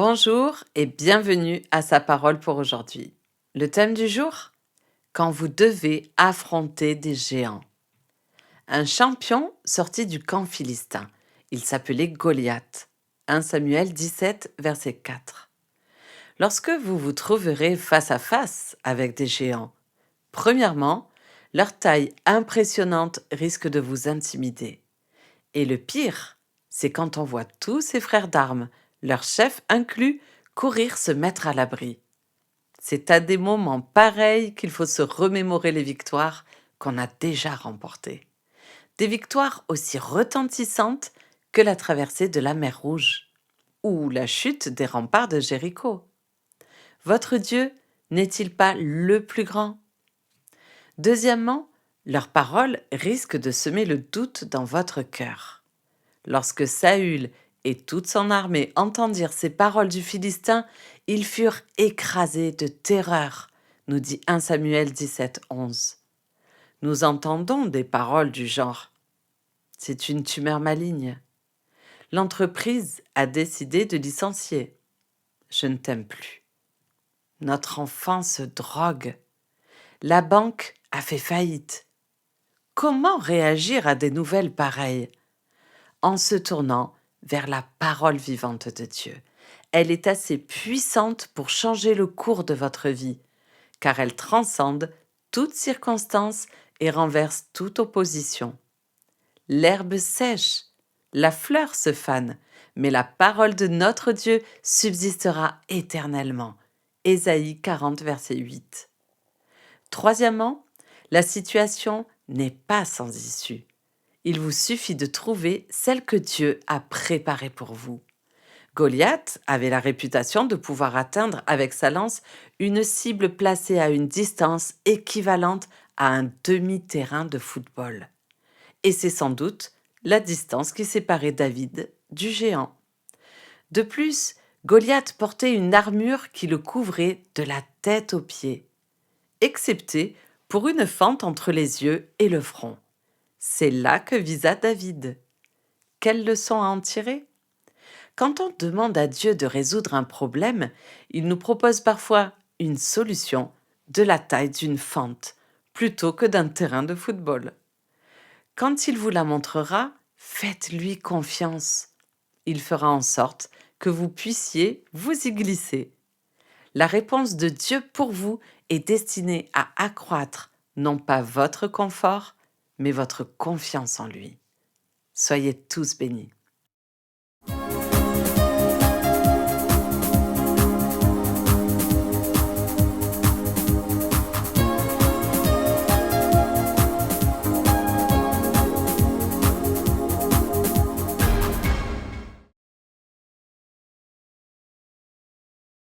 Bonjour et bienvenue à Sa parole pour aujourd'hui. Le thème du jour? Quand vous devez affronter des géants. Un champion sortit du camp philistin. Il s'appelait Goliath. 1 Samuel 17, verset 4. Lorsque vous vous trouverez face à face avec des géants, premièrement, leur taille impressionnante risque de vous intimider. Et le pire, c'est quand on voit tous ses frères d'armes, leur chef inclus, courir se mettre à l'abri. C'est à des moments pareils qu'il faut se remémorer les victoires qu'on a déjà remportées. Des victoires aussi retentissantes que la traversée de la mer Rouge ou la chute des remparts de Jéricho. Votre Dieu n'est-il pas le plus grand? Deuxièmement, leurs paroles risquent de semer le doute dans votre cœur. Lorsque Saül et toute son armée entendirent ces paroles du Philistin, ils furent écrasés de terreur, nous dit 1 Samuel 17, 11. Nous entendons des paroles du genre: c'est une tumeur maligne. L'entreprise a décidé de licencier. Je ne t'aime plus. Notre enfant se drogue. La banque a fait faillite. Comment réagir à des nouvelles pareilles? En se tournant vers la parole vivante de Dieu. Elle est assez puissante pour changer le cours de votre vie, car elle transcende toute circonstance et renverse toute opposition. L'herbe sèche, la fleur se fane, mais la parole de notre Dieu subsistera éternellement. Ésaïe 40, verset 8. Troisièmement, la situation n'est pas sans issue. Il vous suffit de trouver celle que Dieu a préparée pour vous. Goliath avait la réputation de pouvoir atteindre avec sa lance une cible placée à une distance équivalente à un demi-terrain de football. Et c'est sans doute la distance qui séparait David du géant. De plus, Goliath portait une armure qui le couvrait de la tête aux pieds, excepté pour une fente entre les yeux et le front. C'est là que visa David. Quelle leçon à en tirer? Quand on demande à Dieu de résoudre un problème, il nous propose parfois une solution de la taille d'une fente plutôt que d'un terrain de football. Quand il vous la montrera, faites-lui confiance. Il fera en sorte que vous puissiez vous y glisser. La réponse de Dieu pour vous est destinée à accroître non pas votre confort, mais votre confiance en lui. Soyez tous bénis.